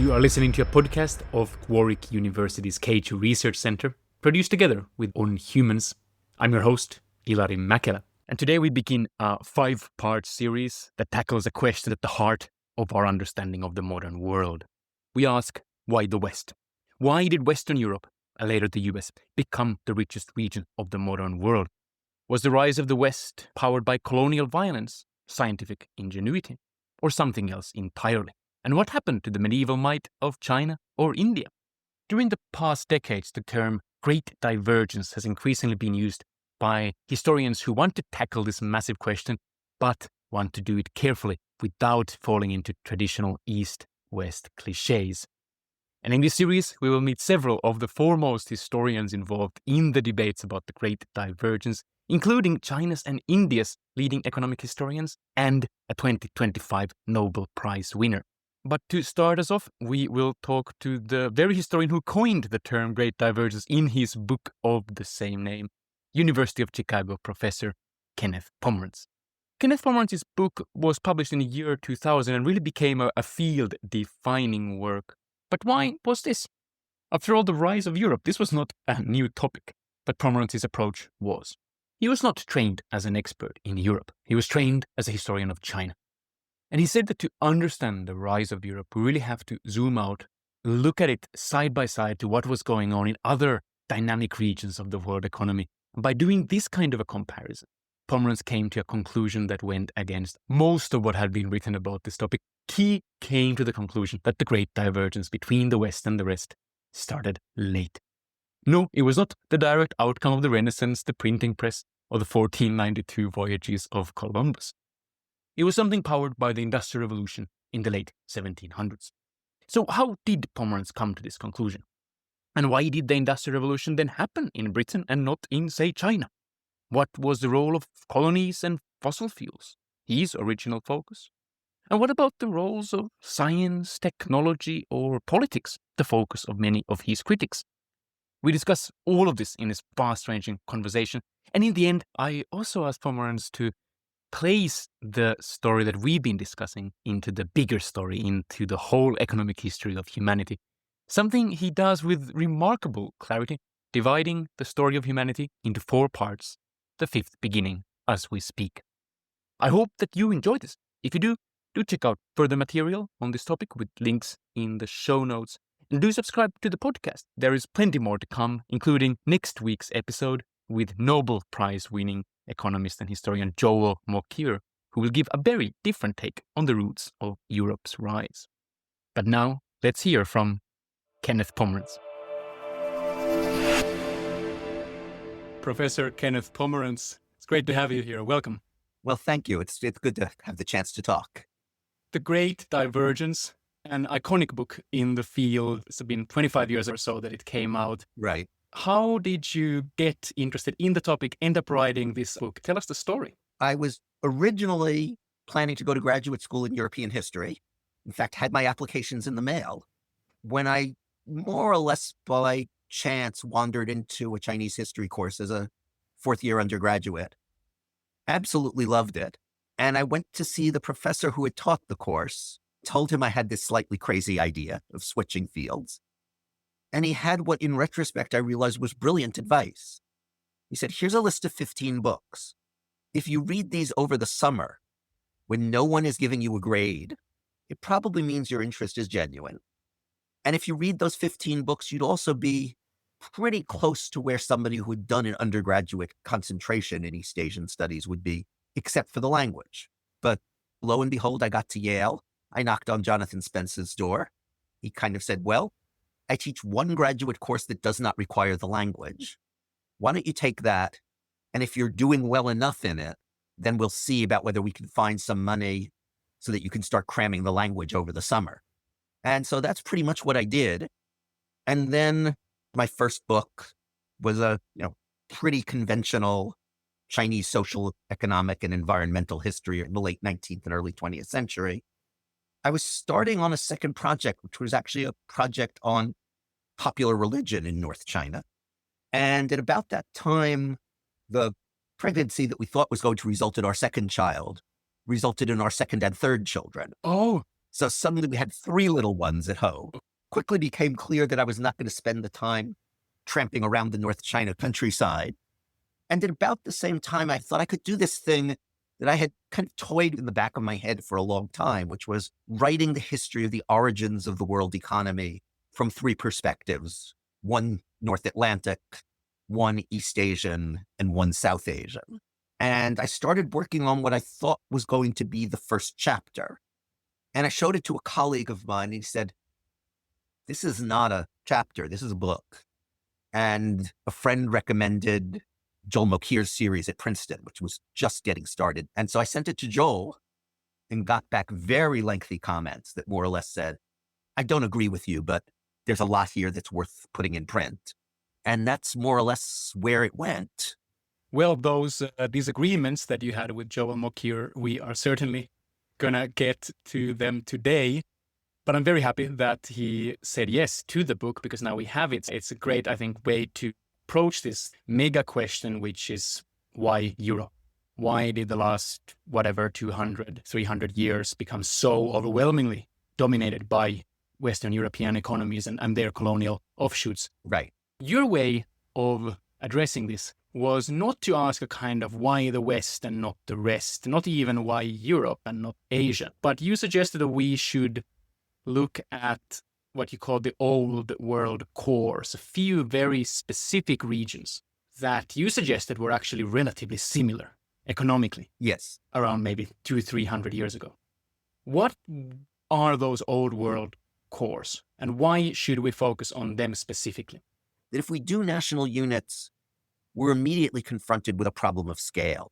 You are listening to a podcast of Warwick University's K2 Research Center, produced together with On Humans. I'm your host, Ilari Mäkelä. And today we begin a 5-part series that tackles a question at the heart of our understanding of the modern world. We ask, why the West? Why did Western Europe, and later the US, become the richest region of the modern world? Was the rise of the West powered by colonial violence, scientific ingenuity, or something else entirely? And what happened to the medieval might of China or India? During the past decades, the term Great Divergence has increasingly been used by historians who want to tackle this massive question, but want to do it carefully without falling into traditional East-West clichés. And in this series, we will meet several of the foremost historians involved in the debates about the Great Divergence, including China's and India's leading economic historians and a 2025 Nobel Prize winner. But to start us off, we will talk to the very historian who coined the term Great Divergence in his book of the same name, University of Chicago professor Kenneth Pomeranz. Kenneth Pomeranz's book was published in the year 2000 and really became a field-defining work. But why was this? After all, the rise of Europe, this was not a new topic, but Pomeranz's approach was. He was not trained as an expert in Europe. He was trained as a historian of China. And he said that to understand the rise of Europe, we really have to zoom out, look at it side by side to what was going on in other dynamic regions of the world economy. And by doing this kind of a comparison, Pomeranz came to a conclusion that went against most of what had been written about this topic. He came to the conclusion that the Great Divergence between the West and the rest started late. No, it was not the direct outcome of the Renaissance, the printing press, or the 1492 voyages of Columbus. It was something powered by the Industrial Revolution in the late 1700s. So how did Pomeranz come to this conclusion? And why did the Industrial Revolution then happen in Britain and not in, say, China? What was the role of colonies and fossil fuels, his original focus? And what about the roles of science, technology, or politics, the focus of many of his critics? We discuss all of this in this fast-ranging conversation. And in the end, I also asked Pomeranz to place the story that we've been discussing into the bigger story, into the whole economic history of humanity. Something he does with remarkable clarity, dividing the story of humanity into 4 parts, the 5th beginning as we speak. I hope that you enjoyed this. If you do check out further material on this topic with links in the show notes. And do subscribe to the podcast. There is plenty more to come, including next week's episode with Nobel Prize winning economist and historian Joel Mokyr, who will give a very different take on the roots of Europe's rise. But now, let's hear from Kenneth Pomeranz. Professor Kenneth Pomeranz, it's great to have you here. Welcome. Well, thank you. It's good to have the chance to talk. The Great Divergence, an iconic book in the field. It's been 25 years or so that it came out. Right. How did you get interested in the topic, end up writing this book? Tell us the story. I was originally planning to go to graduate school in European history. In fact, had my applications in the mail when I more or less by chance wandered into a Chinese history course as a 4th-year undergraduate. Absolutely loved it. And I went to see the professor who had taught the course, told him I had this slightly crazy idea of switching fields. And he had what, in retrospect, I realized was brilliant advice. He said, here's a list of 15 books. If you read these over the summer, when no one is giving you a grade, it probably means your interest is genuine. And if you read those 15 books, you'd also be pretty close to where somebody who had done an undergraduate concentration in East Asian studies would be, except for the language. But lo and behold, I got to Yale. I knocked on Jonathan Spence's door. He kind of said, well, I teach one graduate course that does not require the language. Why don't you take that? And if you're doing well enough in it, then we'll see about whether we can find some money so that you can start cramming the language over the summer. And so that's pretty much what I did. And then my first book was a pretty conventional Chinese social, economic, and environmental history in the late 19th and early 20th century. I was starting on a second project, which was actually a project on popular religion in North China. And at about that time, the pregnancy that we thought was going to result in our second child resulted in our second and third children. Oh, So suddenly we had 3 little ones at home. Quickly became clear that I was not going to spend the time tramping around the North China countryside. And at about the same time, I thought I could do this thing that I had kind of toyed in the back of my head for a long time, which was writing the history of the origins of the world economy from 3 perspectives, one North Atlantic, one East Asian, and one South Asian. And I started working on what I thought was going to be the first chapter. And I showed it to a colleague of mine, and he said, "This is not a chapter, this is a book." And a friend recommended Joel Mokir's series at Princeton, which was just getting started. And so I sent it to Joel and got back very lengthy comments that more or less said, "I don't agree with you, but there's a lot here that's worth putting in print." And that's more or less where it went. Well, those disagreements that you had with Joel Mokir, we are certainly going to get to them today. But I'm very happy that he said yes to the book, because now we have it. It's a great, I think, way to approach this mega question, which is why Europe? Why did the last, 200, 300 years become so overwhelmingly dominated by Western European economies and their colonial offshoots? Right. Your way of addressing this was not to ask a kind of why the West and not the rest, not even why Europe and not Asia, but you suggested that we should look at what you call the old world cores, a few very specific regions that you suggested were actually relatively similar economically. Yes. Around maybe 200-300 years ago. What are those old world cores, and why should we focus on them specifically? That if we do national units, we're immediately confronted with a problem of scale,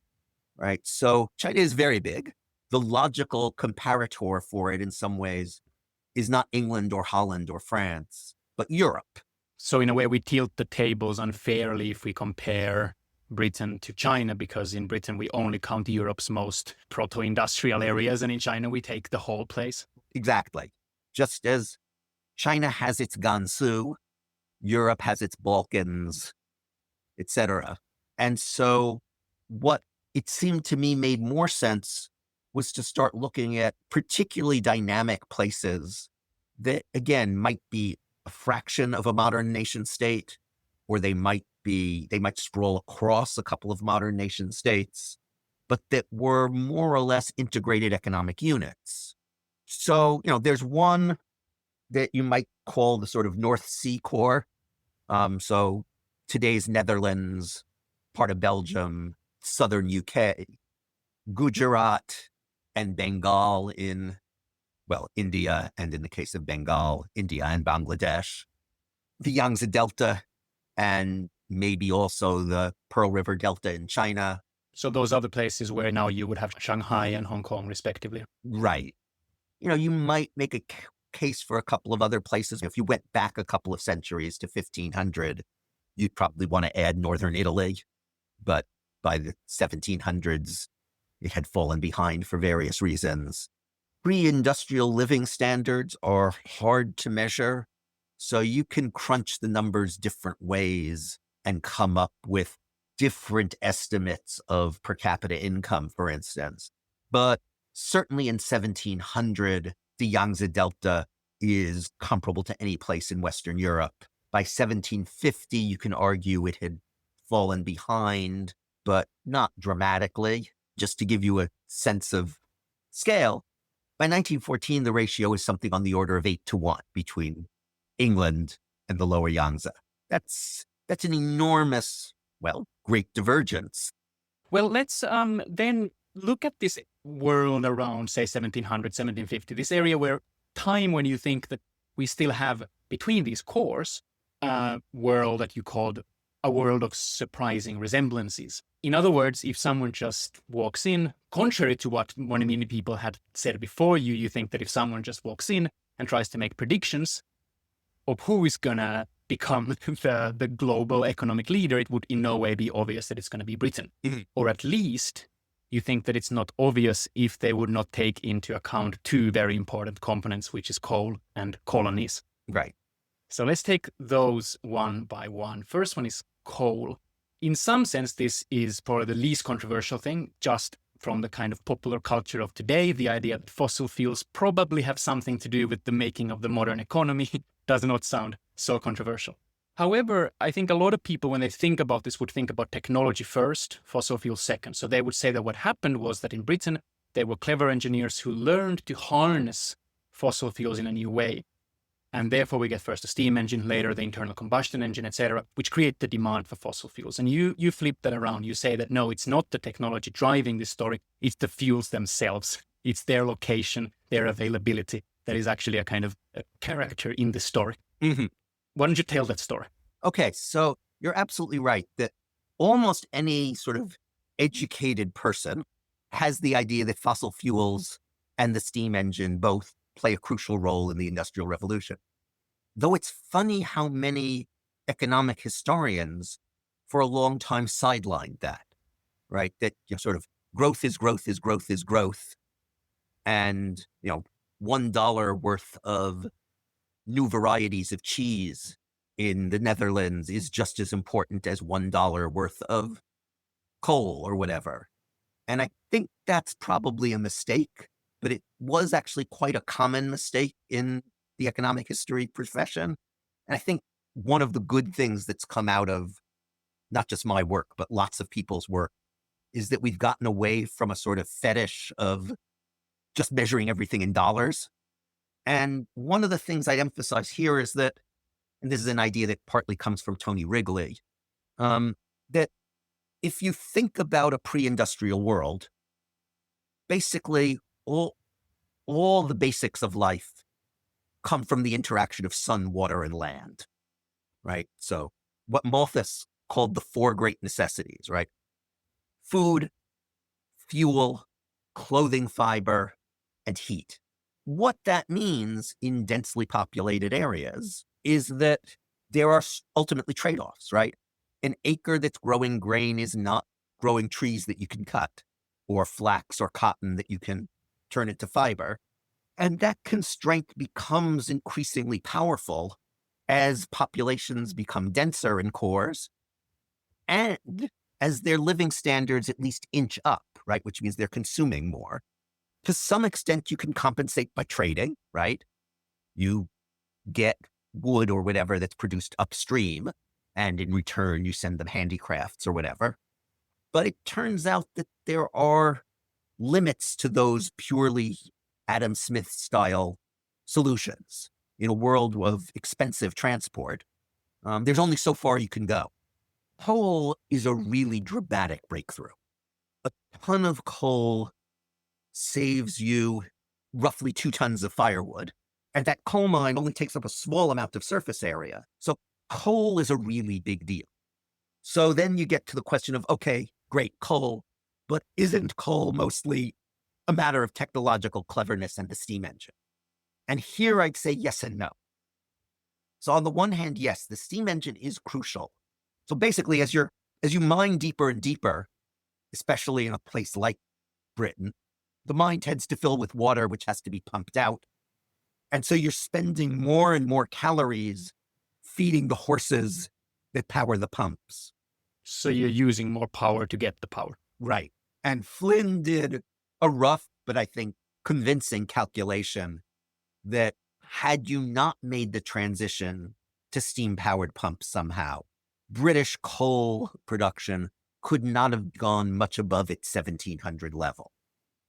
right? So China is very big. The logical comparator for it in some ways is not England or Holland or France, but Europe. So in a way, we tilt the tables unfairly if we compare Britain to China, because in Britain, we only count Europe's most proto-industrial areas, and in China, we take the whole place. Exactly. Just as China has its Gansu, Europe has its Balkans, etc. And so what it seemed to me made more sense was to start looking at particularly dynamic places that, again, might be a fraction of a modern nation state, or they might sprawl across a couple of modern nation states, but that were more or less integrated economic units. So, there's one that you might call the sort of North Sea core. So today's Netherlands, part of Belgium, southern UK, Gujarat, and Bengal in, India, and in the case of Bengal, India and Bangladesh, the Yangtze Delta, and maybe also the Pearl River Delta in China. So those other places where now you would have Shanghai and Hong Kong, respectively. Right. You might make a case for a couple of other places. If you went back a couple of centuries to 1500, you'd probably want to add northern Italy. But by the 1700s, it had fallen behind for various reasons. Pre-industrial living standards are hard to measure, so you can crunch the numbers different ways and come up with different estimates of per capita income, for instance. But certainly in 1700, the Yangtze Delta is comparable to any place in Western Europe. By 1750, you can argue it had fallen behind, but not dramatically. Just to give you a sense of scale, by 1914, the ratio is something on the order of 8-1 between England and the lower Yangtze. That's an enormous, great divergence. Well, let's then look at this world around, say, 1700, 1750, this area where time when you think that we still have between these cores a world that you called a world of surprising resemblances. In other words, if someone just walks in, contrary to what many people had said before you think that if someone just walks in and tries to make predictions of who is going to become the global economic leader, it would in no way be obvious that it's going to be Britain. Mm-hmm. Or at least you think that it's not obvious if they would not take into account 2 very important components, which is coal and colonies. Right. So let's take those one by one. First one is coal. In some sense, this is probably the least controversial thing. Just from the kind of popular culture of today, the idea that fossil fuels probably have something to do with the making of the modern economy does not sound so controversial. However, I think a lot of people, when they think about this, would think about technology first, fossil fuels second. So they would say that what happened was that in Britain, there were clever engineers who learned to harness fossil fuels in a new way. And therefore, we get first the steam engine, later the internal combustion engine, etc., which create the demand for fossil fuels. And you flip that around. You say that, no, it's not the technology driving this story. It's the fuels themselves. It's their location, their availability that is actually a kind of a character in the story. Mm-hmm. Why don't you tell that story? Okay, so you're absolutely right that almost any sort of educated person has the idea that fossil fuels and the steam engine both play a crucial role in the Industrial Revolution. Though it's funny how many economic historians for a long time sidelined that, right? That sort of growth is growth is growth is growth. And, $1 worth of new varieties of cheese in the Netherlands is just as important as $1 worth of coal or whatever. And I think that's probably a mistake, but it was actually quite a common mistake in the economic history profession. And I think one of the good things that's come out of not just my work, but lots of people's work, is that we've gotten away from a sort of fetish of just measuring everything in dollars. And one of the things I emphasize here is that, and this is an idea that partly comes from Tony Wrigley, that if you think about a pre-industrial world, basically all the basics of life come from the interaction of sun, water, and land, right? So what Malthus called the four great necessities, right? Food, fuel, clothing fiber, and heat. What that means in densely populated areas is that there are ultimately trade-offs, right? An acre that's growing grain is not growing trees that you can cut, or flax or cotton that you can turn into fiber. And that constraint becomes increasingly powerful as populations become denser in cores and as their living standards at least inch up, right? Which means they're consuming more. To some extent, you can compensate by trading, right? You get wood or whatever that's produced upstream, and in return, you send them handicrafts or whatever. But it turns out that there are limits to those purely Adam Smith-style solutions. In a world of expensive transport, there's only so far you can go. Coal is a really dramatic breakthrough. A ton of coal saves you roughly 2 tons of firewood, and that coal mine only takes up a small amount of surface area. So coal is a really big deal. So then you get to the question of, okay, great, coal, but isn't coal mostly a matter of technological cleverness and the steam engine? And here I'd say yes and no. So on the one hand, yes, the steam engine is crucial. So basically, as you mine deeper and deeper, especially in a place like Britain, the mine tends to fill with water, which has to be pumped out. And so you're spending more and more calories feeding the horses that power the pumps. So you're using more power to get the power. Right. And Flynn did a rough, but I think convincing calculation that had you not made the transition to steam-powered pumps somehow, British coal production could not have gone much above its 1700 level.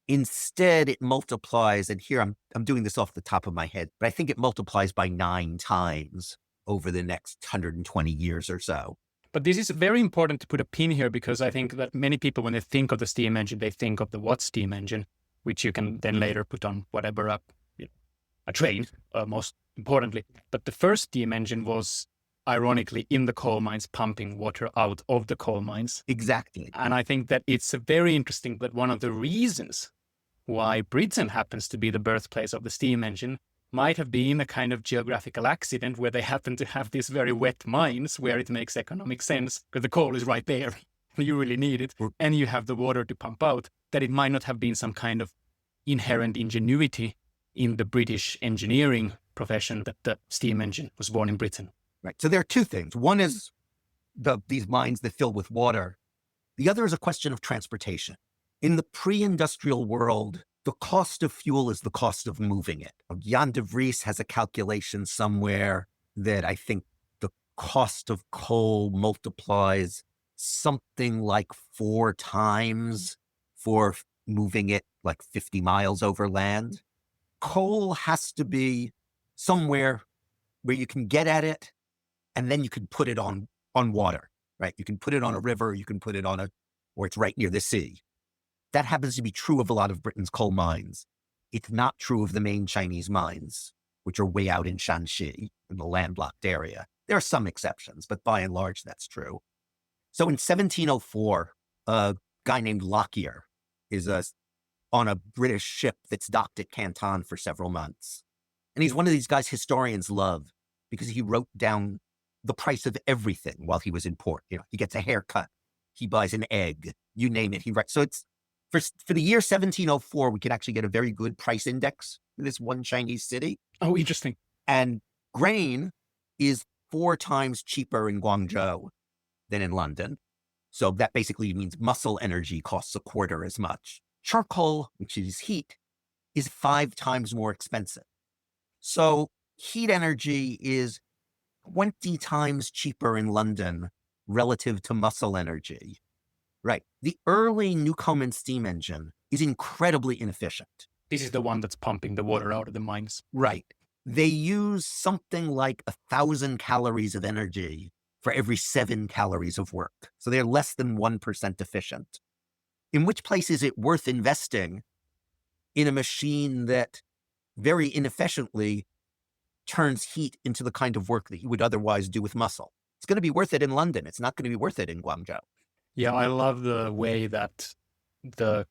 Instead, it multiplies, and here I'm doing this off the top of my head, but I think it multiplies by 9 times over the next 120 years or so. But this is very important to put a pin here, because I think that many people, when they think of the steam engine, they think of the Watt steam engine, which you can then later put on whatever, a train, most importantly. But the first steam engine was, ironically, in the coal mines, pumping water out of the coal mines. Exactly. And I think that it's very interesting that one of the reasons why Britain happens to be the birthplace of the steam engine might have been a kind of geographical accident where they happen to have these very wet mines where it makes economic sense because the coal is right there. You really need it. And you have the water to pump out, that it might not have been some kind of inherent ingenuity in the British engineering profession that the steam engine was born in Britain. Right. So there are two things. One is these mines that fill with water. The other is a question of transportation. In the pre-industrial world, the cost of fuel is the cost of moving it. Jan de Vries has a calculation somewhere that I think the cost of coal multiplies something like 4 times for moving it like 50 miles over land. Coal has to be somewhere where you can get at it and then you can put it on water, right? You can put it on a river, you can put it or it's right near the sea. That happens to be true of a lot of Britain's coal mines. It's not true of the main Chinese mines, which are way out in Shanxi, in the landlocked area. There are some exceptions, but by and large, that's true. So in 1704, a guy named Lockyer is on a British ship that's docked at Canton for several months. And he's one of these guys historians love because he wrote down the price of everything while he was in port. You know, he gets a haircut, he buys an egg, you name it, he writes. So it's for the year 1704, we can actually get a very good price index for this one Chinese city. Oh, interesting. And grain is 4 times cheaper in Guangzhou than in London. So that basically means muscle energy costs a quarter as much. Charcoal, which is heat, is 5 times more expensive. So heat energy is 20 times cheaper in London relative to muscle energy. Right. The early Newcomen steam engine is incredibly inefficient. This is the one that's pumping the water out of the mines. Right. They use something like 1,000 calories of energy for every 7 calories of work. So they're less than 1% efficient. In which place is it worth investing in a machine that very inefficiently turns heat into the kind of work that you would otherwise do with muscle? It's going to be worth it in London. It's not going to be worth it in Guangzhou. Yeah, I love the way that the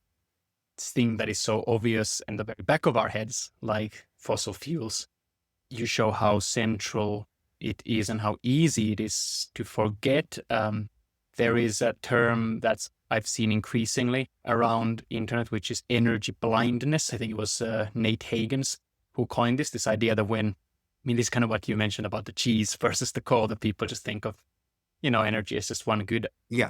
thing that is so obvious in the very back of our heads, like fossil fuels, you show how central it is and how easy it is to forget. There is a term that I've seen increasingly around internet, which is energy blindness. I think it was Nate Hagens who coined this idea that this is kind of what you mentioned about the cheese versus the coal, that people just think of, energy is just one good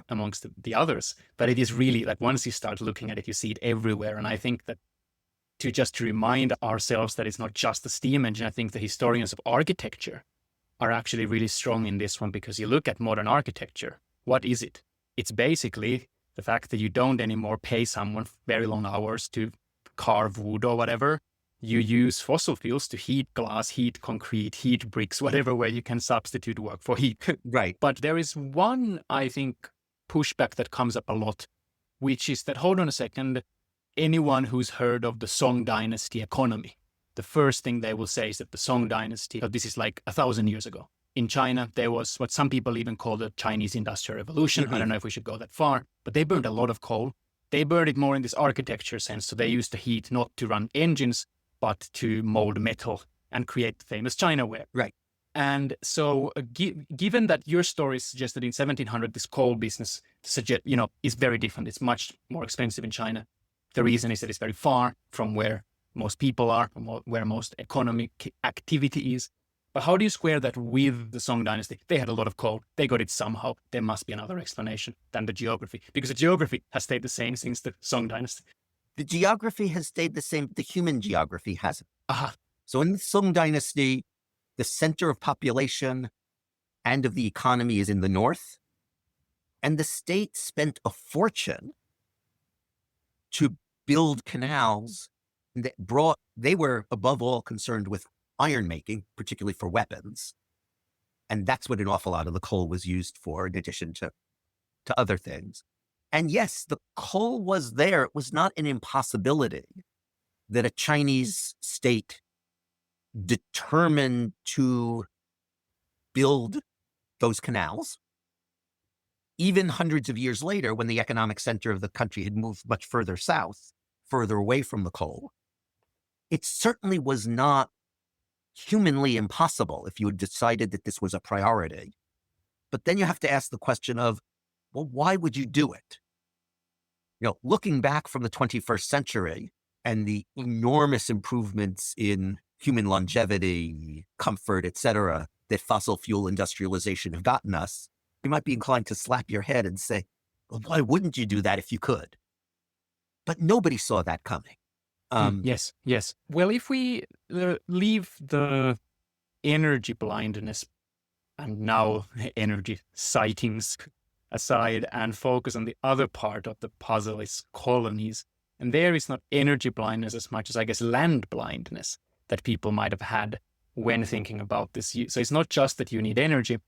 amongst the others. But it is really like once you start looking at it, you see it everywhere. And I think that to remind ourselves that it's not just the steam engine, I think the historians of architecture are actually really strong in this one, because you look at modern architecture, what is it? It's basically the fact that you don't anymore pay someone very long hours to carve wood or whatever. You use fossil fuels to heat glass, heat concrete, heat bricks, whatever way you can substitute work for heat. Right. But there is one, I think, pushback that comes up a lot, which is that, hold on a second, anyone who's heard of the Song Dynasty economy, the first thing they will say is that the Song Dynasty, this is like 1,000 years ago. In China, there was what some people even call the Chinese Industrial Revolution. I don't know if we should go that far, but they burned a lot of coal. They burned it more in this architecture sense. So they used the heat not to run engines, but to mold metal and create the famous Chinaware. Right. And so given that your story suggested in 1700, this coal business is very different. It's much more expensive in China. The reason is that it's very far from where most people are, from where most economic activity is. But how do you square that with the Song Dynasty? They had a lot of coal. They got it somehow. There must be another explanation than the geography, because the geography has stayed the same since the Song Dynasty. The geography has stayed the same. The human geography hasn't. Aha. So in the Song Dynasty, the center of population and of the economy is in the north. And the state spent a fortune to build canals that they were above all concerned with iron making, particularly for weapons. And that's what an awful lot of the coal was used for, in addition to other things. And yes, the coal was there. It was not an impossibility that a Chinese state determined to build those canals. Even hundreds of years later, when the economic center of the country had moved much further south, further away from the coal, it certainly was not humanly impossible if you had decided that this was a priority. But then you have to ask the question of, well, why would you do it? Looking back from the 21st century and the enormous improvements in human longevity, comfort, etc., that fossil fuel industrialization have gotten us, you might be inclined to slap your head and say, well, why wouldn't you do that if you could? But nobody saw that coming. Yes, yes. Well, if we leave the energy blindness and now energy sightings aside and focus on the other part of the puzzle is colonies. And there is not energy blindness as much as, I guess, land blindness that people might have had when thinking about this. So it's not just that you need energy,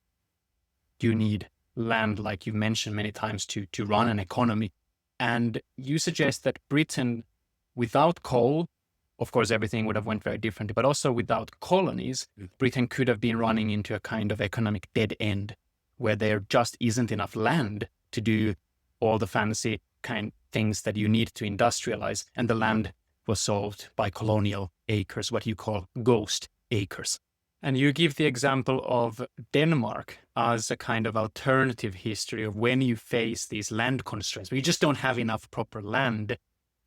you need land, like you mentioned many times, to run an economy. And you suggest that Britain, without coal, of course, everything would have went very differently, but also without colonies, Britain could have been running into a kind of economic dead end where there just isn't enough land to do all the fancy kind things that you need to industrialize. And the land was solved by colonial acres, what you call ghost acres. And you give the example of Denmark as a kind of alternative history of when you face these land constraints, where you just don't have enough proper land,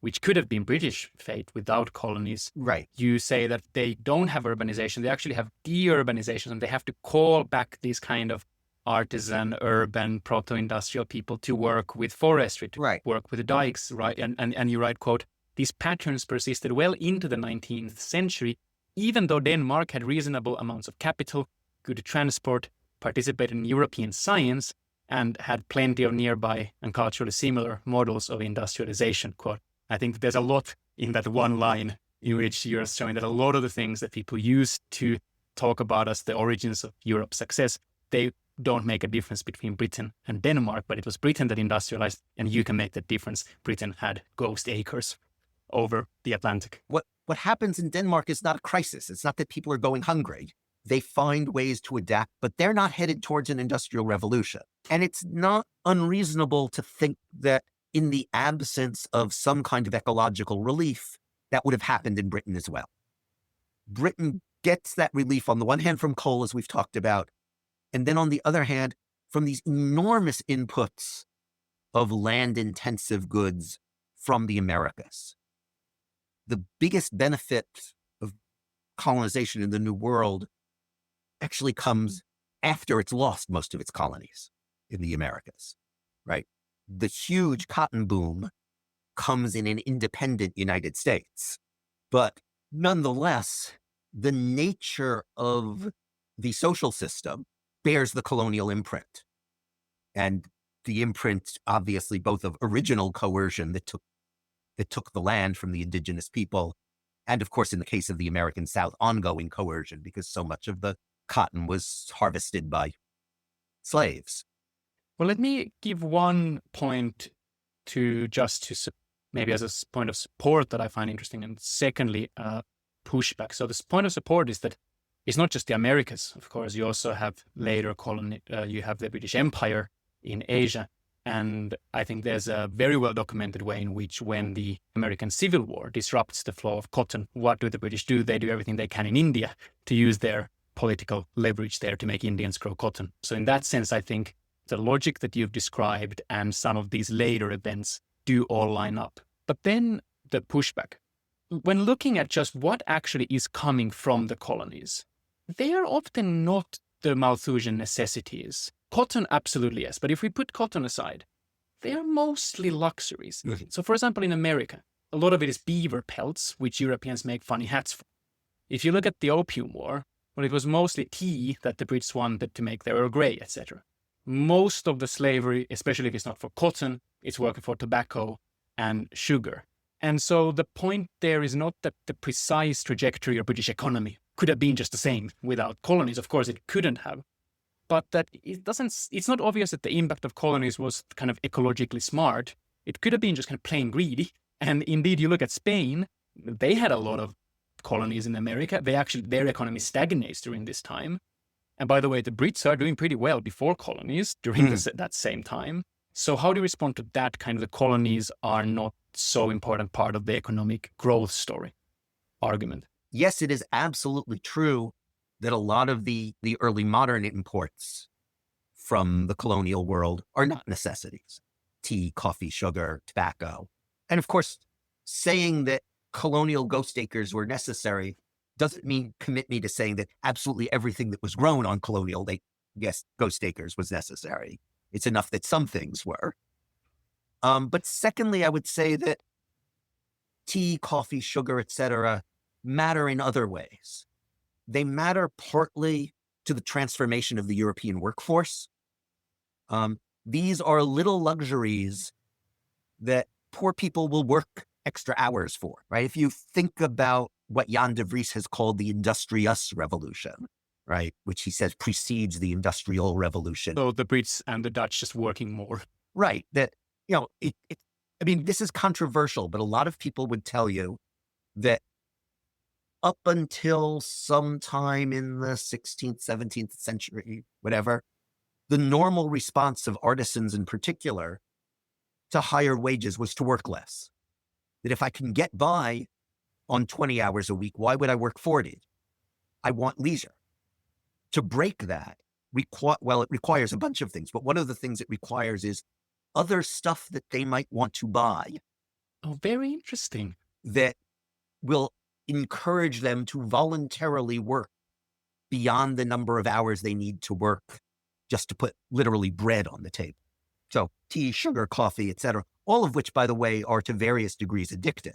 which could have been British fate without colonies. Right. You say that they don't have urbanization, they actually have de-urbanization, and they have to call back these kind of artisan, urban, proto-industrial people to work with forestry, to work with the dikes, right? And you write, quote, these patterns persisted well into the 19th century, even though Denmark had reasonable amounts of capital, good transport, participated in European science, and had plenty of nearby and culturally similar models of industrialization, quote. I think there's a lot in that one line in which you're showing that a lot of the things that people use to talk about as the origins of Europe's success, they don't make a difference between Britain and Denmark, but it was Britain that industrialized, and you can make that difference. Britain had ghost acres over the Atlantic. What happens in Denmark is not a crisis. It's not that people are going hungry. They find ways to adapt, but they're not headed towards an industrial revolution. And it's not unreasonable to think that in the absence of some kind of ecological relief, that would have happened in Britain as well. Britain gets that relief on the one hand from coal, as we've talked about, and then on the other hand, from these enormous inputs of land-intensive goods from the Americas. The biggest benefit of colonization in the New World actually comes after it's lost most of its colonies in the Americas, right? The huge cotton boom comes in an independent United States. But nonetheless, the nature of the social system bears the colonial imprint. And the imprint, obviously, both of original coercion that took the land from the indigenous people, and of course, in the case of the American South, ongoing coercion, because so much of the cotton was harvested by slaves. Well, let me give one point to maybe as a point of support that I find interesting, and secondly, pushback. So this point of support is that it's not just the Americas. Of course, you also have later you have the British Empire in Asia. And I think there's a very well documented way in which when the American Civil War disrupts the flow of cotton, what do the British do? They do everything they can in India to use their political leverage there to make Indians grow cotton. So in that sense, I think the logic that you've described and some of these later events do all line up. But then the pushback. When looking at just what actually is coming from the colonies, they are often not the Malthusian necessities. Cotton, absolutely yes. But if we put cotton aside, they are mostly luxuries. Mm-hmm. So for example, in America, a lot of it is beaver pelts, which Europeans make funny hats for. If you look at the Opium War, well, it was mostly tea that the Brits wanted to make their Earl Grey, etc. Most of the slavery, especially if it's not for cotton, it's working for tobacco and sugar. And so the point there is not that the precise trajectory of British economy could have been just the same without colonies. Of course, it couldn't have. But that it's not obvious that the impact of colonies was kind of ecologically smart. It could have been just kind of plain greedy. And indeed, you look at Spain, they had a lot of colonies in America. Their economy stagnates during this time. And by the way, the Brits are doing pretty well before colonies during that same time. So how do you respond to that kind of the colonies are not so important part of the economic growth story argument? Yes, it is absolutely true that a lot of the early modern imports from the colonial world are not necessities. Tea, coffee, sugar, tobacco. And of course, saying that colonial ghost acres were necessary doesn't commit me to saying that absolutely everything that was grown on colonial ghost acres was necessary. It's enough that some things were. But secondly, I would say that tea, coffee, sugar, etc., matter in other ways. They matter partly to the transformation of the European workforce. These are little luxuries that poor people will work extra hours for, right? If you think about what Jan de Vries has called the Industrious Revolution, right, which he says precedes the Industrial Revolution. So the Brits and the Dutch just working more. Right. That, I mean, this is controversial, but a lot of people would tell you that up until sometime in the 16th, 17th century, whatever, the normal response of artisans in particular to higher wages was to work less. That if I can get by on 20 hours a week, why would I work 40? I want leisure. To break that, it requires a bunch of things, but one of the things it requires is other stuff that they might want to buy. Oh, very interesting. That will encourage them to voluntarily work beyond the number of hours they need to work just to put literally bread on the table. So tea, sugar, coffee, etc., all of which, by the way, are to various degrees addictive.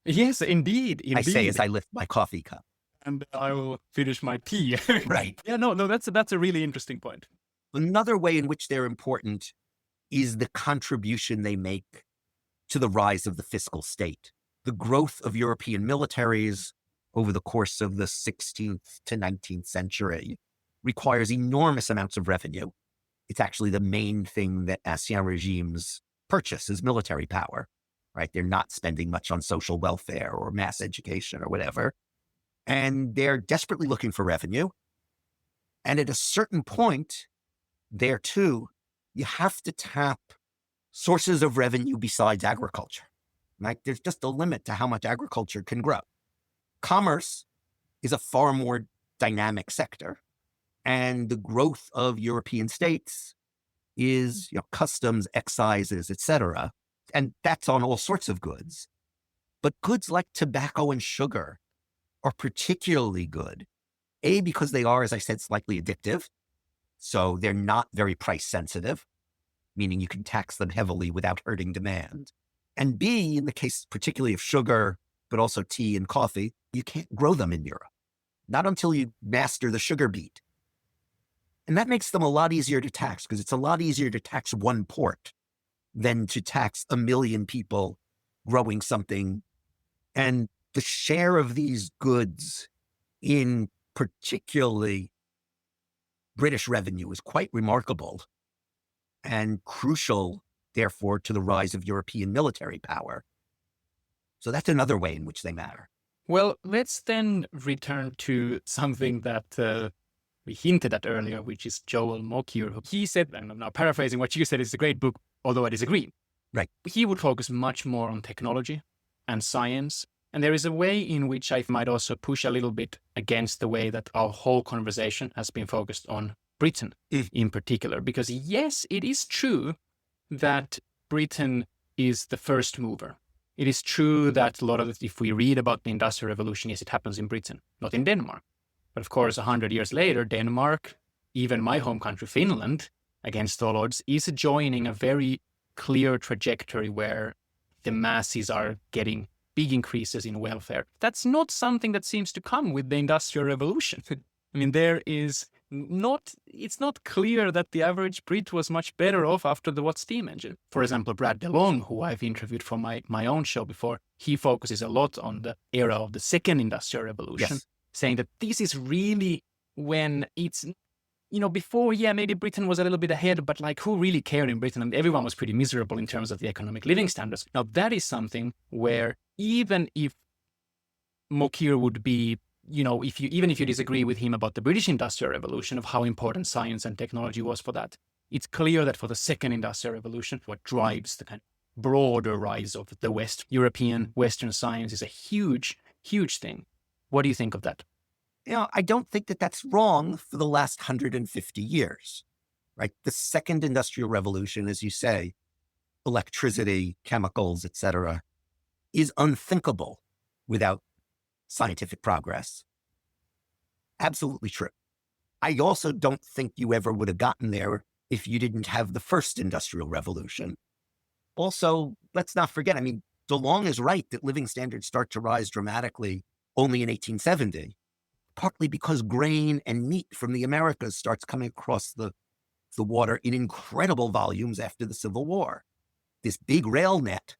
Yes, indeed. I say as I lift my coffee cup. And I will finish my tea. Right. Yeah, no, that's a really interesting point. Another way in which they're important is the contribution they make to the rise of the fiscal state. The growth of European militaries over the course of the 16th to 19th century requires enormous amounts of revenue. It's actually the main thing that ancien regimes purchase is military power, right? They're not spending much on social welfare or mass education or whatever. And they're desperately looking for revenue. And at a certain point, there too, you have to tap sources of revenue besides agriculture. Right? There's just a limit to how much agriculture can grow. Commerce is a far more dynamic sector. And the growth of European states is customs, excises, etc. And that's on all sorts of goods. But goods like tobacco and sugar are particularly good. A, because they are, as I said, slightly addictive. So they're not very price sensitive, meaning you can tax them heavily without hurting demand. And B, in the case particularly of sugar, but also tea and coffee, you can't grow them in Europe. Not until you master the sugar beet. And that makes them a lot easier to tax because it's a lot easier to tax one port than to tax 1 million people growing something. And the share of these goods in particularly British revenue is quite remarkable and crucial, therefore, to the rise of European military power. So that's another way in which they matter. Well, let's then return to something that we hinted at earlier, which is Joel Mokyr. He said, and I'm now paraphrasing what you said, it's a great book, although I disagree. Right. He would focus much more on technology and science. And there is a way in which I might also push a little bit against the way that our whole conversation has been focused on Britain in particular. Because yes, it is true that Britain is the first mover. It is true that a lot of it, if we read about the Industrial Revolution, yes, it happens in Britain, not in Denmark. But of course, 100 years later, Denmark, even my home country, Finland, against all odds, is joining a very clear trajectory where the masses are getting big increases in welfare. That's not something that seems to come with the Industrial Revolution. I mean, it's not clear that the average Brit was much better off after the Watt steam engine. For example, Brad DeLong, who I've interviewed for my own show before, he focuses a lot on the era of the Second Industrial Revolution, saying that this is really when it's, before, maybe Britain was a little bit ahead, but like who really cared in Britain? I mean, everyone was pretty miserable in terms of the economic living standards. Now, that is something where even if Mokyr would be, even if you disagree with him about the British Industrial Revolution, of how important science and technology was for that, it's clear that for the Second Industrial Revolution, what drives the kind of broader rise of the European Western science is a huge, huge thing. What do you think of that? I don't think that that's wrong for the last 150 years, right? The Second Industrial Revolution, as you say, electricity, chemicals, etc., is unthinkable without scientific progress. Absolutely true. I also don't think you ever would have gotten there if you didn't have the First Industrial Revolution. Also, let's not forget, DeLong is right that living standards start to rise dramatically only in 1870, partly because grain and meat from the Americas starts coming across the water in incredible volumes after the Civil War. This big rail net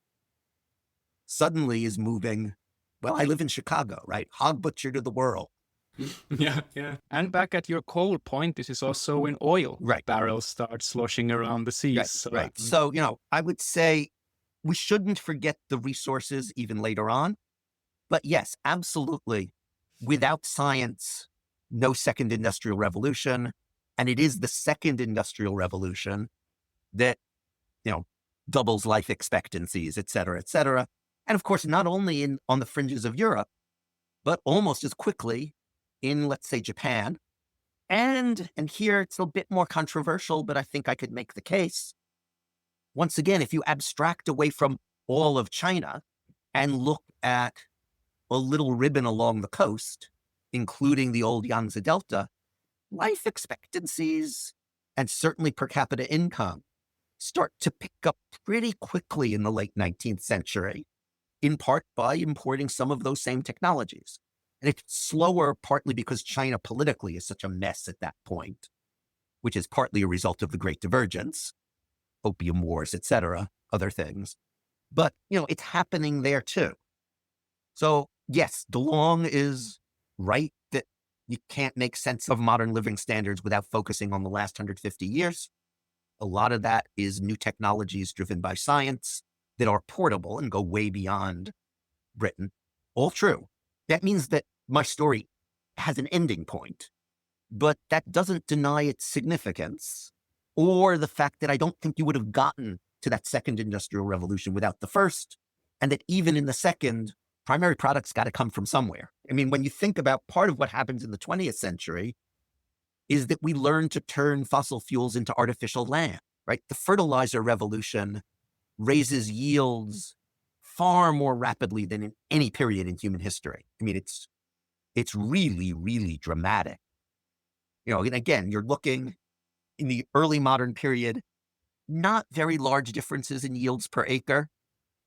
suddenly is moving. Well, I live in Chicago, right? Hog butcher to the world. Yeah, yeah. And back at your coal point, this is also when oil barrels start sloshing around the seas. Right. So, I would say we shouldn't forget the resources even later on. But yes, absolutely. Without science, no second industrial revolution. And it is the second industrial revolution that, doubles life expectancies, et cetera, et cetera. And of course, not only on the fringes of Europe, but almost as quickly in, let's say, Japan. And here it's a bit more controversial, but I think I could make the case. Once again, if you abstract away from all of China and look at a little ribbon along the coast, including the old Yangtze Delta, life expectancies and certainly per capita income start to pick up pretty quickly in the late 19th century, in part by importing some of those same technologies. And it's slower partly because China politically is such a mess at that point, which is partly a result of the Great Divergence, Opium Wars, et cetera, other things. But, it's happening there too. So yes, DeLong is right that you can't make sense of modern living standards without focusing on the last 150 years. A lot of that is new technologies driven by science that are portable and go way beyond Britain. All true. That means that my story has an ending point, but that doesn't deny its significance or the fact that I don't think you would have gotten to that second industrial revolution without the first, and that even in the second, primary products got to come from somewhere. I mean, when you think about part of what happens in the 20th century is that we learn to turn fossil fuels into artificial land, right? The fertilizer revolution raises yields far more rapidly than in any period in human history. I mean, it's really, really dramatic. And again, you're looking in the early modern period, not very large differences in yields per acre.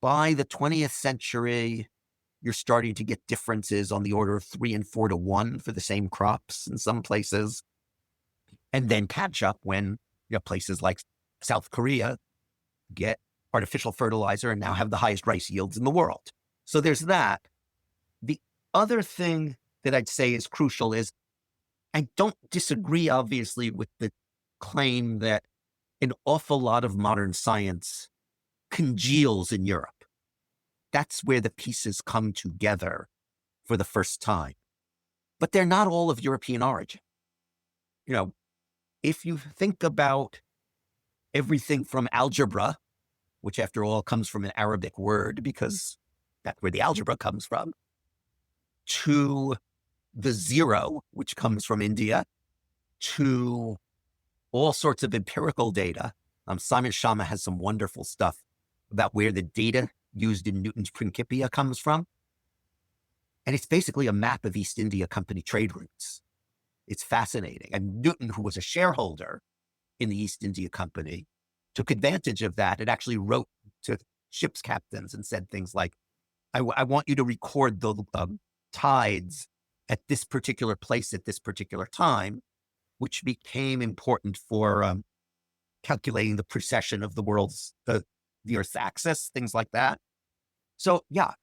By the 20th century, you're starting to get differences on the order of 3 and 4 to 1 for the same crops in some places. And then catch up when places like South Korea get artificial fertilizer and now have the highest rice yields in the world. So there's that. The other thing that I'd say is crucial is I don't disagree, obviously, with the claim that an awful lot of modern science congeals in Europe. That's where the pieces come together for the first time. But they're not all of European origin. If you think about everything from algebra, which after all comes from an Arabic word because that's where the algebra comes from, to the zero, which comes from India, to all sorts of empirical data. Simon Schama has some wonderful stuff about where the data used in Newton's Principia comes from. And it's basically a map of East India Company trade routes. It's fascinating. And Newton, who was a shareholder in the East India Company, took advantage of that and actually wrote to ship's captains and said things like, I want you to record the tides at this particular place at this particular time, which became important for calculating the precession of the Earth's axis, things like that. So yeah,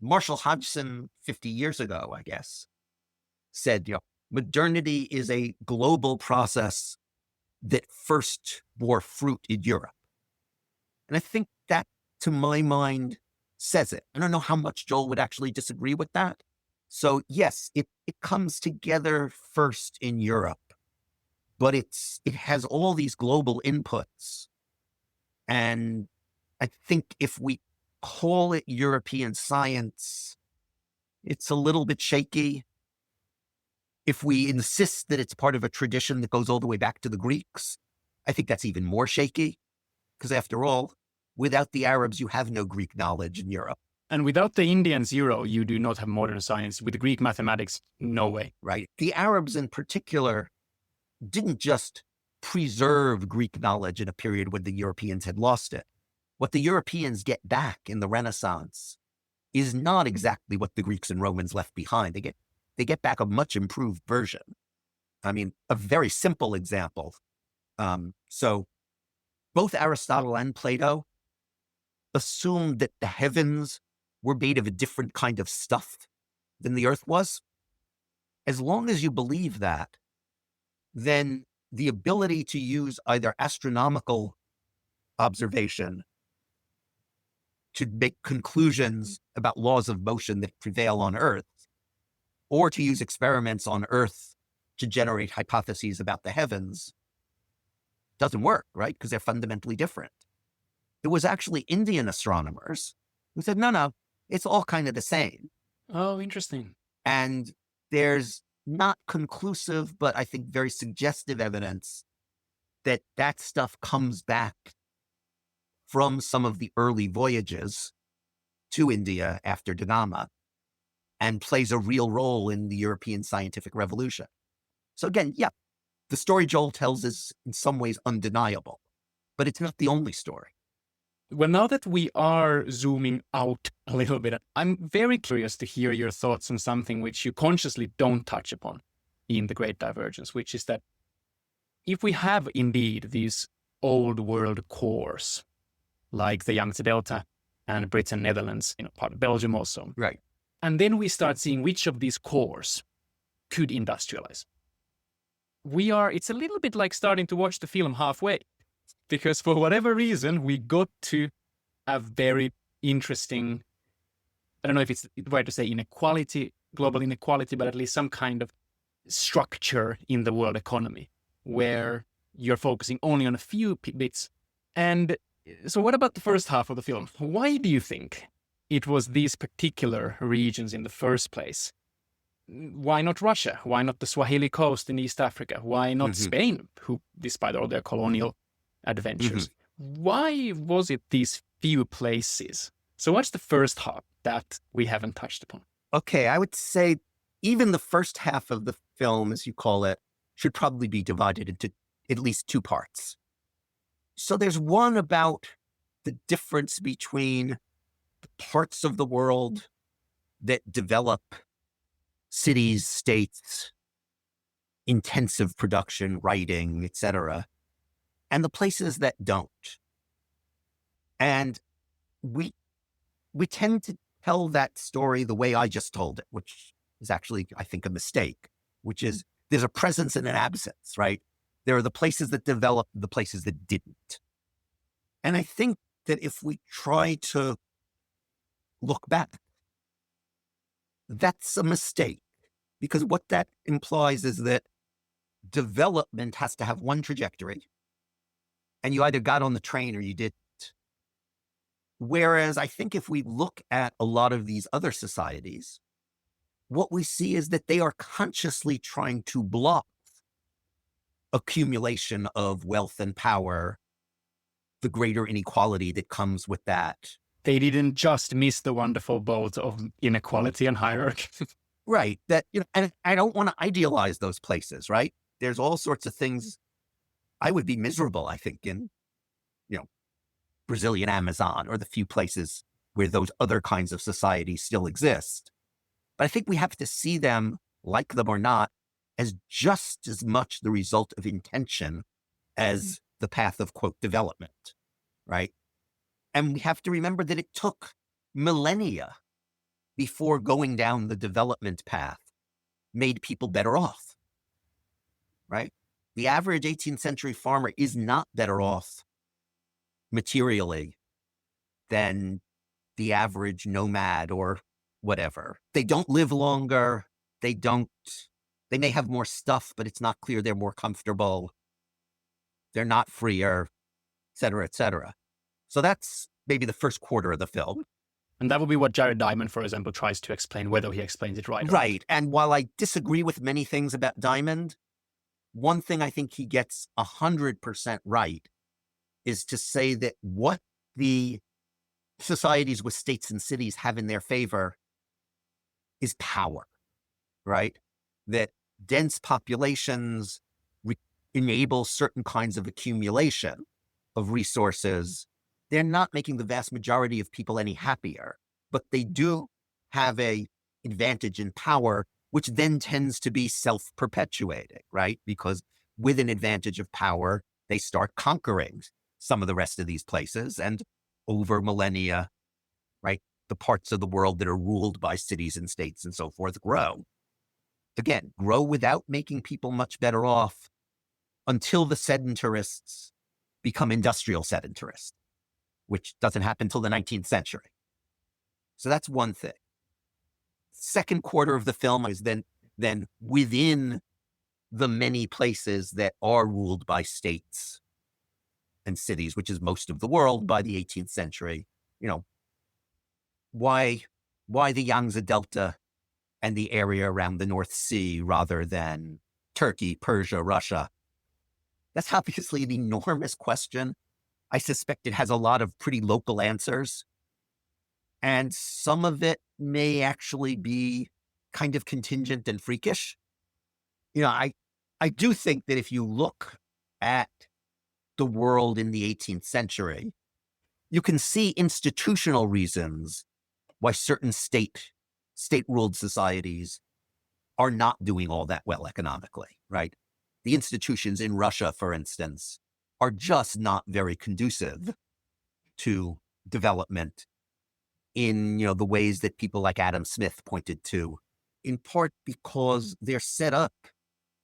Marshall Hodgson 50 years ago, I guess, said, modernity is a global process that first bore fruit in Europe. And I think that, to my mind, says it. I don't know how much Joel would actually disagree with that. So yes, it comes together first in Europe, but it has all these global inputs. And I think if we call it European science, it's a little bit shaky. If we insist that it's part of a tradition that goes all the way back to the Greeks, I think that's even more shaky. Because after all, without the Arabs, you have no Greek knowledge in Europe. And without the Indian zero, you do not have modern science. With Greek mathematics, no way. Right. The Arabs in particular didn't just preserve Greek knowledge in a period when the Europeans had lost it. what the Europeans get back in the Renaissance is not exactly what the Greeks and Romans left behind. They get back a much improved version. I mean, a very simple example. So both Aristotle and Plato assumed that the heavens were made of a different kind of stuff than the earth was. As long as you believe that, then the ability to use either astronomical observation to make conclusions about laws of motion that prevail on Earth, or to use experiments on Earth to generate hypotheses about the heavens, doesn't work, right? Because they're fundamentally different. It was actually Indian astronomers who said, no, it's all kind of the same. Oh, interesting. And there's not conclusive, but I think very suggestive evidence that that stuff comes back from some of the early voyages to India after Da Gama and plays a real role in the European scientific revolution. So again, yeah, the story Joel tells is in some ways undeniable, but it's not the only story. Well, now that we are zooming out a little bit, I'm very curious to hear your thoughts on something which you consciously don't touch upon in The Great Divergence, which is that if we have indeed these old world cores, like the Yangtze Delta and Britain, Netherlands, part of Belgium also. Right. And then we start seeing which of these cores could industrialize. It's a little bit like starting to watch the film halfway, because for whatever reason, we got to a very interesting, I don't know if it's right to say inequality, global inequality, but at least some kind of structure in the world economy where you're focusing only on a few bits. And so what about the first half of the film? Why do you think it was these particular regions in the first place? Why not Russia? Why not the Swahili coast in East Africa? Why not Spain, who, despite all their colonial adventures, why was it these few places? So what's the first half that we haven't touched upon? Okay, I would say even the first half of the film, as you call it, should probably be divided into at least two parts. So there's one about the difference between the parts of the world that develop cities, states, intensive production, writing, etc., and the places that don't. And we tend to tell that story the way I just told it, which is actually, I think, a mistake, which is there's a presence and an absence, right? There are the places that develop, the places that didn't. And I think that if we try to look back, that's a mistake, because what that implies is that development has to have one trajectory, and you either got on the train or you didn't. Whereas I think if we look at a lot of these other societies, what we see is that they are consciously trying to block accumulation of wealth and power, the greater inequality that comes with that. They didn't just miss the wonderful boat of inequality and hierarchy. Right. That, and I don't want to idealize those places, right? There's all sorts of things. I would be miserable, I think, in, Brazilian Amazon or the few places where those other kinds of societies still exist. But I think we have to see them, like them or not, as just as much the result of intention as the path of, quote, development, right? And we have to remember that it took millennia before going down the development path made people better off, right? The average 18th century farmer is not better off materially than the average nomad or whatever. They don't live longer. They may have more stuff, but it's not clear they're more comfortable. They're not freer, et cetera, et cetera. So that's maybe the first quarter of the film. And that would be what Jared Diamond, for example, tries to explain, whether he explains it right or Right. And while I disagree with many things about Diamond, one thing I think he gets 100% right is to say that what the societies with states and cities have in their favor is power, right? That dense populations enable certain kinds of accumulation of resources they're not making the vast majority of people any happier, but they do have a advantage in power, which then tends to be self-perpetuating, right? Because with an advantage of power, they start conquering some of the rest of these places, and over millennia, right, the parts of the world that are ruled by cities and states and so forth grow. Again, grow without making people much better off until the sedentarists become industrial sedentarists, which doesn't happen until the 19th century. So that's one thing. Second quarter of the film is then within the many places that are ruled by states and cities, which is most of the world by the 18th century. Why the Yangtze Delta and the area around the North Sea rather than Turkey, Persia, Russia? That's obviously an enormous question. I suspect it has a lot of pretty local answers. And some of it may actually be kind of contingent and freakish. I do think that if you look at the world in the 18th century, you can see institutional reasons why certain state-ruled societies are not doing all that well economically, right? The institutions in Russia, for instance, are just not very conducive to development in the ways that people like Adam Smith pointed to, in part because they're set up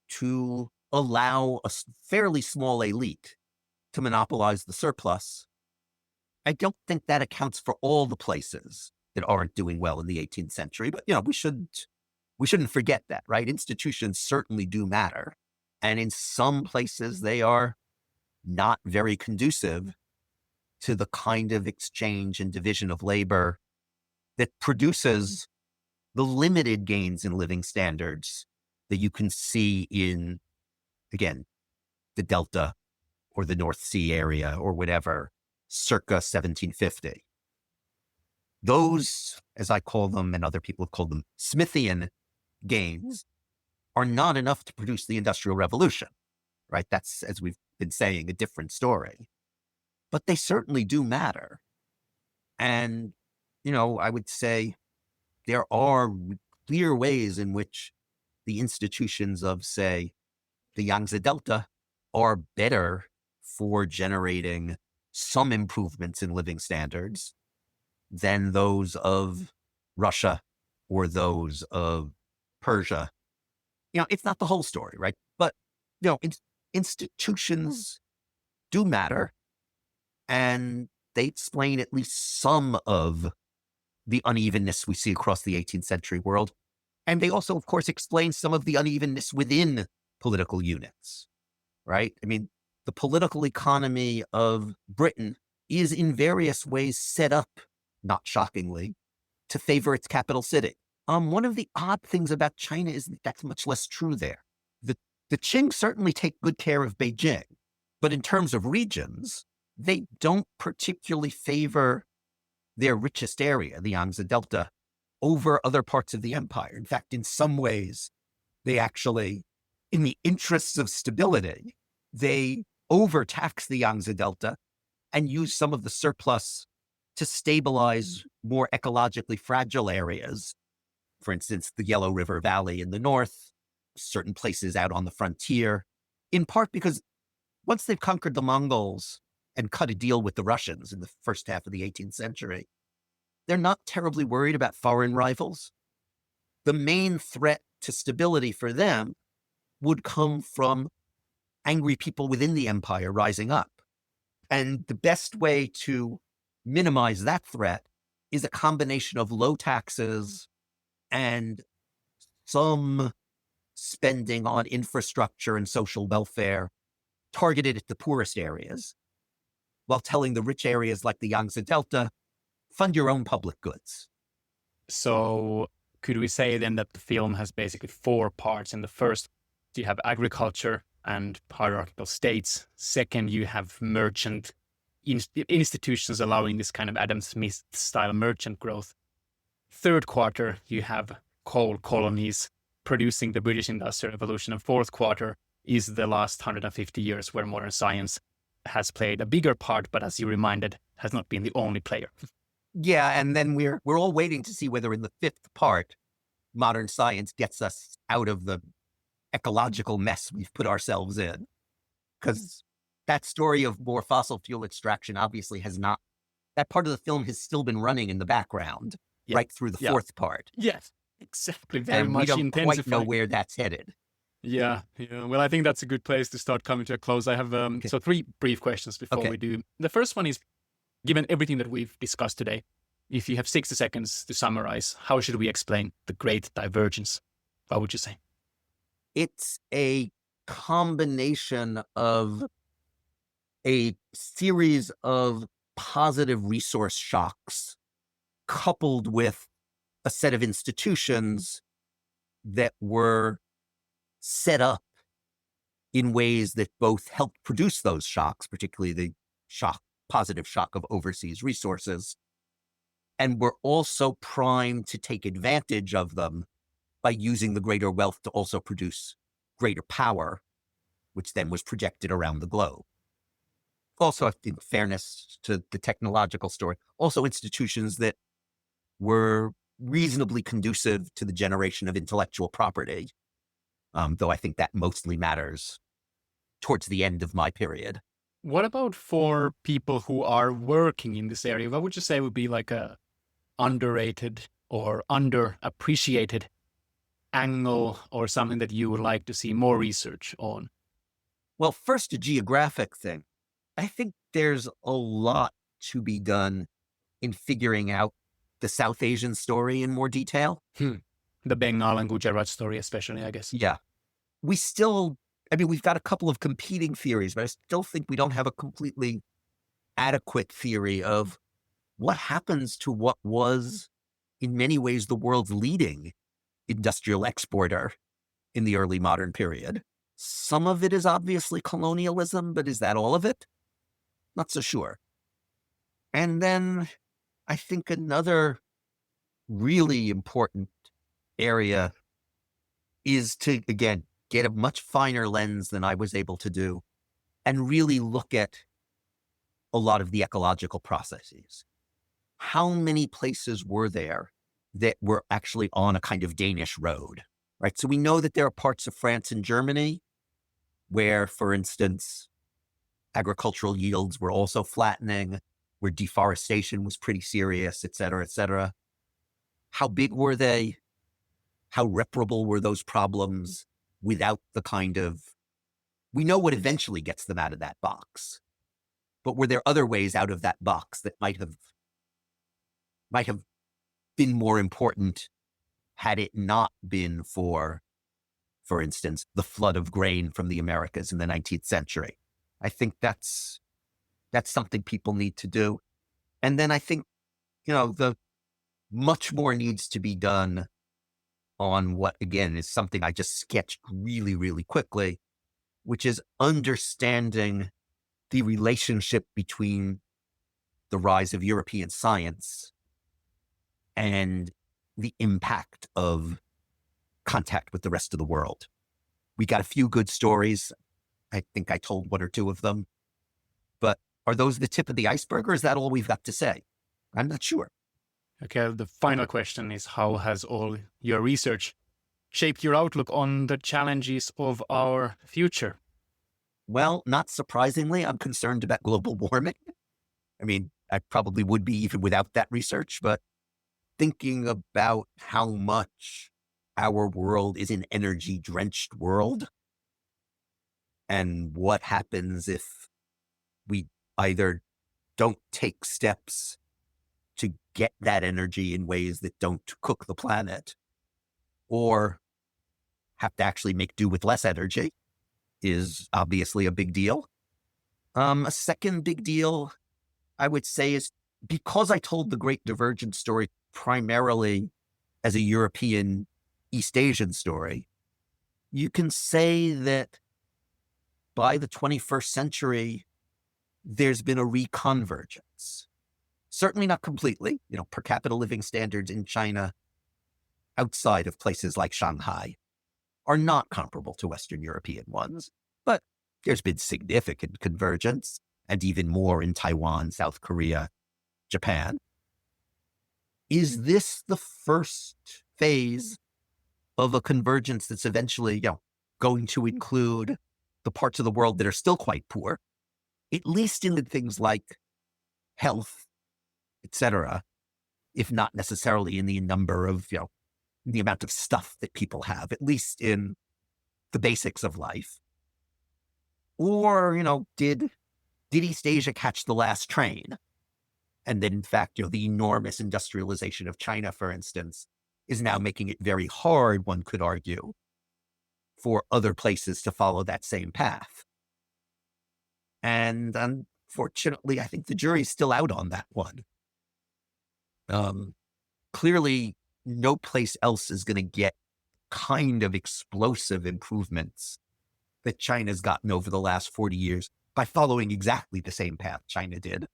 to allow a fairly small elite to monopolize the surplus. I don't think that accounts for all the places that aren't doing well in the 18th century, but we shouldn't forget that, right? Institutions certainly do matter, and in some places they are not very conducive to the kind of exchange and division of labor that produces the limited gains in living standards that you can see in, again, the Delta or the North Sea area or whatever, circa 1750. Those, as I call them, and other people have called them, Smithian gains are not enough to produce the Industrial Revolution, right? That's, as we've been saying, a different story. But they certainly do matter. And, I would say there are clear ways in which the institutions of, say, the Yangtze Delta are better for generating some improvements in living standards than those of Russia or those of Persia. It's not the whole story, right? But, institutions do matter, and they explain at least some of the unevenness we see across the 18th century world. And they also, of course, explain some of the unevenness within political units, right? I mean, the political economy of Britain is in various ways set up, not shockingly, to favor its capital city. One of the odd things about China is that that's much less true there. The Qing certainly take good care of Beijing, but in terms of regions, they don't particularly favor their richest area, the Yangtze Delta, over other parts of the empire. In fact, in some ways, they actually, in the interests of stability, they overtax the Yangtze Delta and use some of the surplus to stabilize more ecologically fragile areas. For instance, the Yellow River Valley in the north, certain places out on the frontier, in part because once they've conquered the Mongols and cut a deal with the Russians in the first half of the 18th century, they're not terribly worried about foreign rivals. The main threat to stability for them would come from angry people within the empire rising up. And the best way to minimize that threat is a combination of low taxes and some spending on infrastructure and social welfare targeted at the poorest areas, while telling the rich areas like the Yangtze Delta, fund your own public goods. So could we say then that the film has basically four parts? In the first, you have agriculture and hierarchical states. Second, you have merchant institutions allowing this kind of Adam Smith style merchant growth. Third quarter, you have coal colonies producing the British Industrial Revolution. And fourth quarter is the last 150 years where modern science has played a bigger part, but as you reminded, has not been the only player. Yeah, and then we're all waiting to see whether in the fifth part, modern science gets us out of the ecological mess we've put ourselves in. Because that story of more fossil fuel extraction obviously has not, that part of the film has still been running in the background right through the fourth part. Yes, exactly. Very And much we don't quite know intensifying. where that's headed. Yeah. Well, I think that's a good place to start coming to a close. I have so 3 brief questions before we do. The first one is, given everything that we've discussed today, if you have 60 seconds to summarize, how should we explain the great divergence? What would you say? It's a combination of a series of positive resource shocks coupled with a set of institutions that were set up in ways that both helped produce those shocks, particularly the positive shock of overseas resources, and were also primed to take advantage of them by using the greater wealth to also produce greater power, which then was projected around the globe. Also, in fairness to the technological story, also institutions that were reasonably conducive to the generation of intellectual property, though I think that mostly matters towards the end of my period. What about for people who are working in this area? What would you say would be like a underrated or underappreciated angle or something that you would like to see more research on? Well, first, a geographic thing. I think there's a lot to be done in figuring out the South Asian story in more detail. The Bengal and Gujarat story especially, I guess. Yeah. We've got a couple of competing theories, but I still think we don't have a completely adequate theory of what happens to what was, in many ways, the world's leading industrial exporter in the early modern period. Some of it is obviously colonialism, but is that all of it? Not so sure. And then I think another really important area is to, again, get a much finer lens than I was able to do and really look at a lot of the ecological processes. How many places were there that were actually on a kind of Danish road, right? So we know that there are parts of France and Germany where, for instance, agricultural yields were also flattening, where deforestation was pretty serious, et cetera, et cetera. How big were they? How reparable were those problems without the kind of, we know what eventually gets them out of that box, but were there other ways out of that box that might have been more important had it not been for instance, the flood of grain from the Americas in the 19th century? I think that's something people need to do. And then I think, the much more needs to be done on what, again, is something I just sketched really, really quickly, which is understanding the relationship between the rise of European science and the impact of contact with the rest of the world. We got a few good stories. I think I told 1 or 2 of them. But are those the tip of the iceberg, or is that all we've got to say? I'm not sure. Okay, the final question is, how has all your research shaped your outlook on the challenges of our future? Well, not surprisingly, I'm concerned about global warming. I mean, I probably would be even without that research, but thinking about how much our world is an energy-drenched world and what happens if we either don't take steps to get that energy in ways that don't cook the planet, or have to actually make do with less energy, is obviously a big deal. A second big deal, I would say, is because I told the Great Divergence story primarily as a European East Asian story, you can say that by the 21st century, there's been a reconvergence. Certainly not completely. Per capita living standards in China, outside of places like Shanghai, are not comparable to Western European ones. But there's been significant convergence. and even more in Taiwan, South Korea, Japan. Is this the first phase of a convergence that's eventually, going to include the parts of the world that are still quite poor, at least in the things like health, etc., if not necessarily in the number of, the amount of stuff that people have, at least in the basics of life? Or, did East Asia catch the last train? And then, in fact, the enormous industrialization of China, for instance, is now making it very hard, one could argue, for other places to follow that same path. And unfortunately, I think the jury's still out on that one. Clearly, no place else is going to get kind of explosive improvements that China's gotten over the last 40 years by following exactly the same path China did.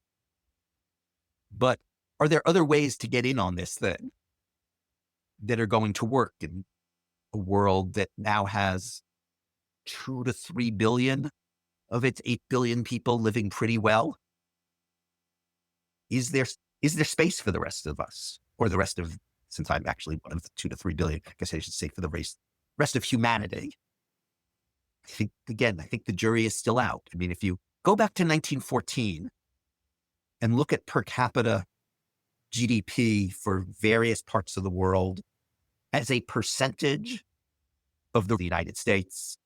But are there other ways to get in on this thing that are going to work in a world that now has 2 to 3 billion of its 8 billion people living pretty well? Is there space for the rest of us, or the rest of, since I'm actually one of the 2 to 3 billion, I guess I should say for the rest of humanity? I think the jury is still out. I mean, if you go back to 1914 and look at per capita GDP for various parts of the world as a percentage of the United States,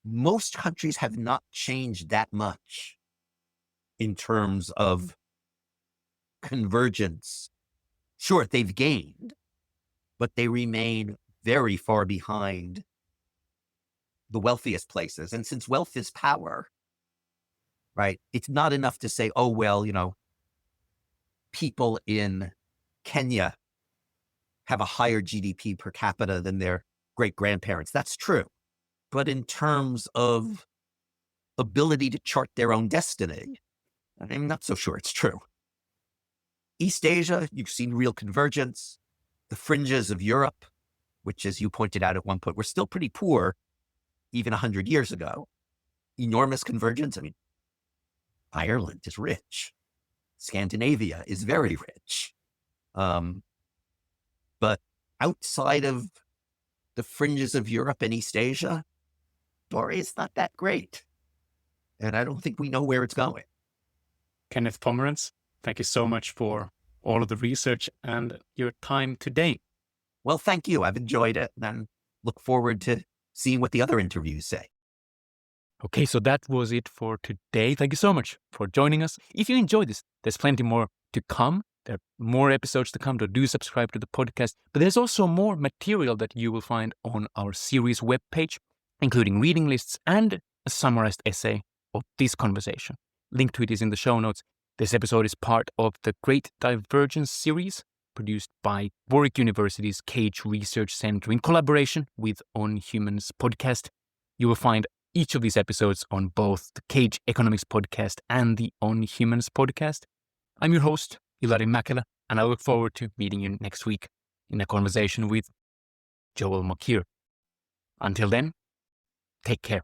most countries have not changed that much in terms of convergence. Sure, they've gained, but they remain very far behind the wealthiest places. And since wealth is power, right, it's not enough to say, oh, well, people in Kenya have a higher GDP per capita than their great-grandparents. That's true. But in terms of ability to chart their own destiny, I'm not so sure it's true. East Asia, you've seen real convergence. The fringes of Europe, which, as you pointed out at one point, were still pretty poor even 100 years ago. Enormous convergence. I mean, Ireland is rich. Scandinavia is very rich. But outside of the fringes of Europe and East Asia, story is not that great. And I don't think we know where it's going. Kenneth Pomeranz, thank you so much for all of the research and your time today. Well, thank you. I've enjoyed it, and look forward to seeing what the other interviews say. Okay, so that was it for today. Thank you so much for joining us. If you enjoyed this, there's plenty more to come. There are more episodes to come, so do subscribe to the podcast. But there's also more material that you will find on our series webpage, including reading lists and a summarized essay of this conversation. Link to it is in the show notes. This episode is part of the Great Divergence series, produced by Warwick University's Cage Research Center in collaboration with On Humans podcast. You will find each of these episodes on both the Cage Economics podcast and the On Humans podcast. I'm your host, Ilari Mäkelä, and I look forward to meeting you next week in a conversation with Joel Mokir. Until then, take care.